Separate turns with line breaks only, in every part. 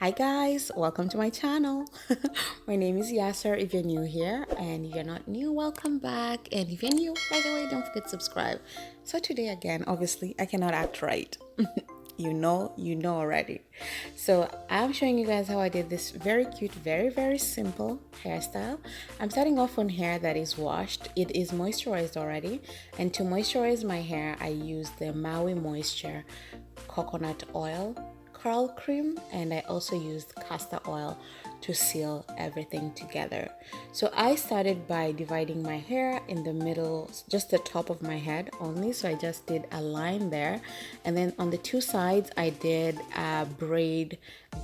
Hi guys, welcome to my channel. My name is Yasser if you're new here, and if you're not new, welcome back. And if you're new, by the way, don't forget to subscribe. So today again, obviously I cannot act right. You know already. So I'm showing you guys how I did this very cute, very simple hairstyle. I'm starting off on hair that is washed. It is moisturized already, and to moisturize my hair I use the Maui Moisture coconut oil curl cream, and I also used castor oil to seal everything together. So I started by dividing my hair in the middle, just the top of my head only. So I just did a line there, and then on the two sides I did a braid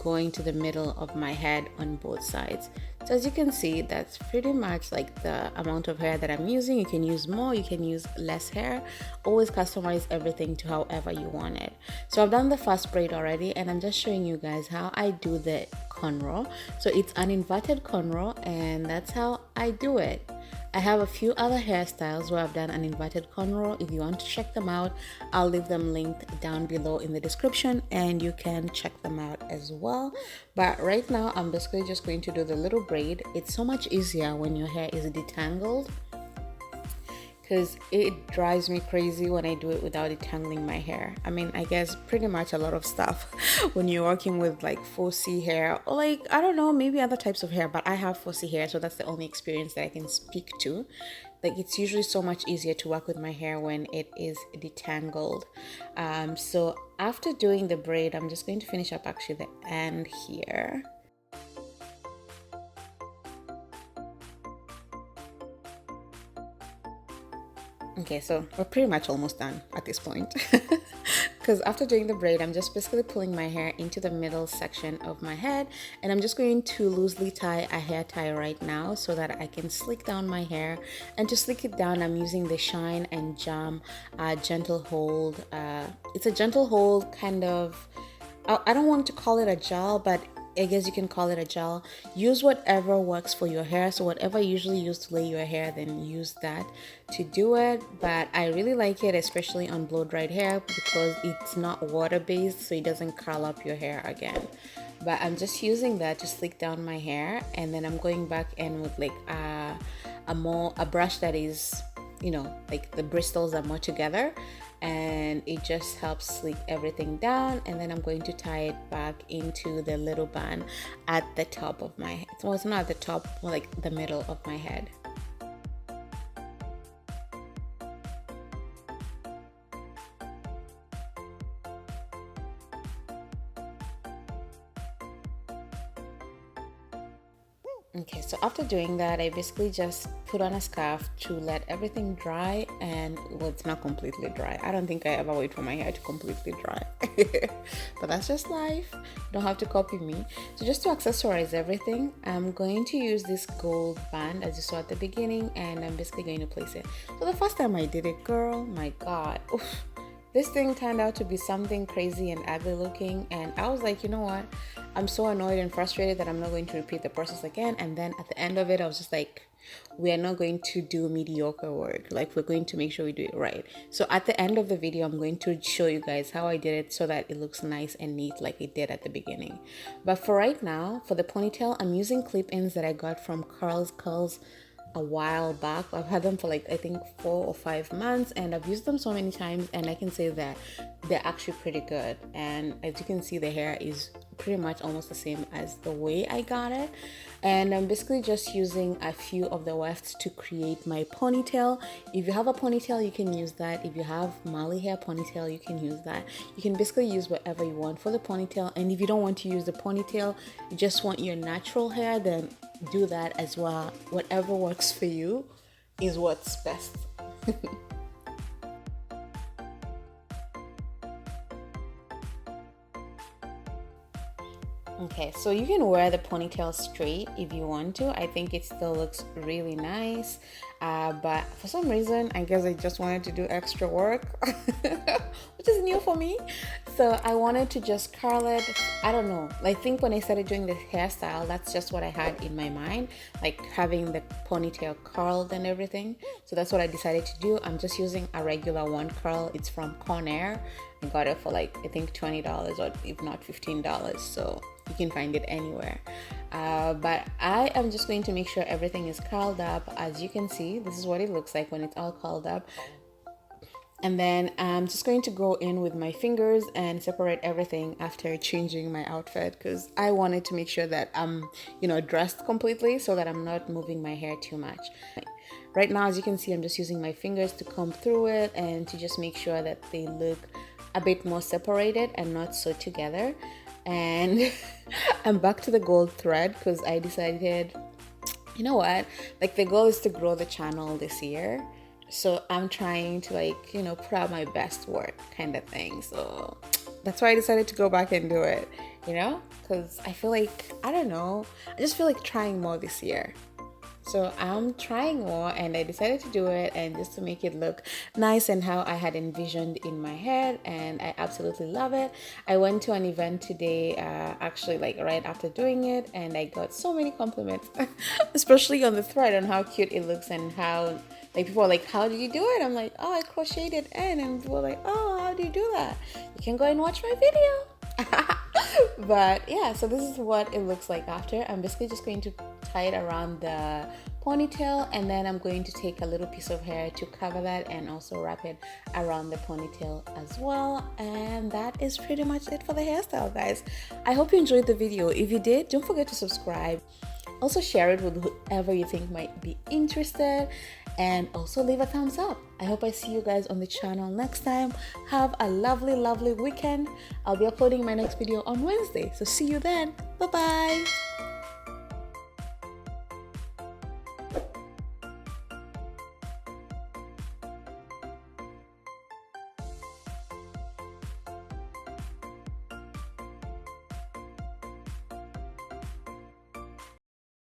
going to the middle of my head on both sides. So as you can see, that's pretty much like the amount of hair that I'm using. You can use more, you can use less hair. Always customize everything to however you want it. So I've done the first braid already, and I'm just showing you guys how I do the cornrow. So it's an inverted cornrow, and that's how I do it. I have a few other hairstyles where I've done an inverted cornrow. If you want to check them out, I'll leave them linked down below in the description, and you can check them out as well. But right now I'm basically just going to do the little braid. It's so much easier when your hair is detangled, because it drives me crazy when I do it without detangling my hair. I mean, I guess pretty much a lot of stuff when you're working with like 4C hair, or like, I don't know, maybe other types of hair, but I have 4C hair, so that's the only experience that I can speak to. Like, it's usually so much easier to work with my hair when it is detangled. So after doing the braid, I'm just going to finish up actually the end here. Okay, so we're pretty much almost done at this point. Because after doing the braid, I'm just basically pulling my hair into the middle section of my head, and I'm just going to loosely tie a hair tie right now so that I can slick down my hair. And to slick it down, I'm using the Shine and Jam gentle hold. It's a gentle hold kind of, I don't want to call it a gel, but I guess you can call it a gel. Use whatever works for your hair. So whatever you usually use to lay your hair, then use that to do it. But I really like it, especially on blow dried hair, because it's not water based, so it doesn't curl up your hair again. But I'm just using that to slick down my hair, and then I'm going back in with like a brush that is, you know, like the bristles are more together, and it just helps slick everything down. And then I'm going to tie it back into the little bun at the top of my head. Well, it's not at the top, more like the middle of my head. Okay, so after doing that, I basically just put on a scarf to let everything dry, and well, it's not completely dry. I don't think I ever wait for my hair to completely dry. But that's just life. You don't have to copy me. So just to accessorize everything, I'm going to use this gold band as you saw at the beginning, and I'm basically going to place it. So the first time I did it, girl, my God. Oof. This thing turned out to be something crazy and ugly looking, and I was like, you know what? I'm so annoyed and frustrated that I'm not going to repeat the process again. And then at the end of it, I was just like, we are not going to do mediocre work. Like, we're going to make sure we do it right. So at the end of the video, I'm going to show you guys how I did it so that it looks nice and neat like it did at the beginning. But for right now, for the ponytail, I'm using clip-ins that I got from Curls a while back. I've had them for like, I think 4 or 5 months, and I've used them so many times, and I can say that they're actually pretty good. And as you can see, the hair is pretty much almost the same as the way I got it. And I'm basically just using a few of the wefts to create my ponytail. If you have a ponytail, you can use that. If you have Mali hair ponytail, you can use that. You can basically use whatever you want for the ponytail. And if you don't want to use the ponytail, you just want your natural hair, then do that as well. Whatever works for you is what's best. Okay, so you can wear the ponytail straight if you want to. I think it still looks really nice, but for some reason, I guess I just wanted to do extra work, which is new for me. So I wanted to just curl it. I don't know. I think when I started doing the hairstyle, that's just what I had in my mind, like having the ponytail curled and everything. So that's what I decided to do. I'm just using a regular one curl. It's from Conair. I got it for like, I think $20 or if not $15. So You can find it anywhere. But I am just going to make sure everything is curled up. As you can see, this is what it looks like when it's all curled up. And then I'm just going to go in with my fingers and separate everything after changing my outfit, because I wanted to make sure that I'm, dressed completely so that I'm not moving my hair too much. Right now, as you can see, I'm just using my fingers to comb through it and to just make sure that they look a bit more separated and not so together. And I'm back to the gold thread because I decided, you know what, like the goal is to grow the channel this year. So I'm trying to put out my best work kind of thing. So that's why I decided to go back and do it, because I feel like, I don't know, I just feel like trying more this year. So I'm trying more and I decided to do it, and just to make it look nice and how I had envisioned in my head, and I absolutely love it. I went to an event today, actually like right after doing it, and I got so many compliments, especially on the thread, on how cute it looks and how people are like, how did you do it? I'm like, oh, I crocheted in, and people are like, oh, how do you do that? You can go and watch my video. But yeah, so this is what it looks like after. I'm basically just going to tie it around the ponytail, and then I'm going to take a little piece of hair to cover that and also wrap it around the ponytail as well. And that is pretty much it for the hairstyle, guys. I hope you enjoyed the video. If you did, don't forget to subscribe. Also share it with whoever you think might be interested, and also leave a thumbs up. I hope I see you guys on the channel next time. Have a lovely weekend. I'll be uploading my next video on Wednesday, so see you then. Bye bye.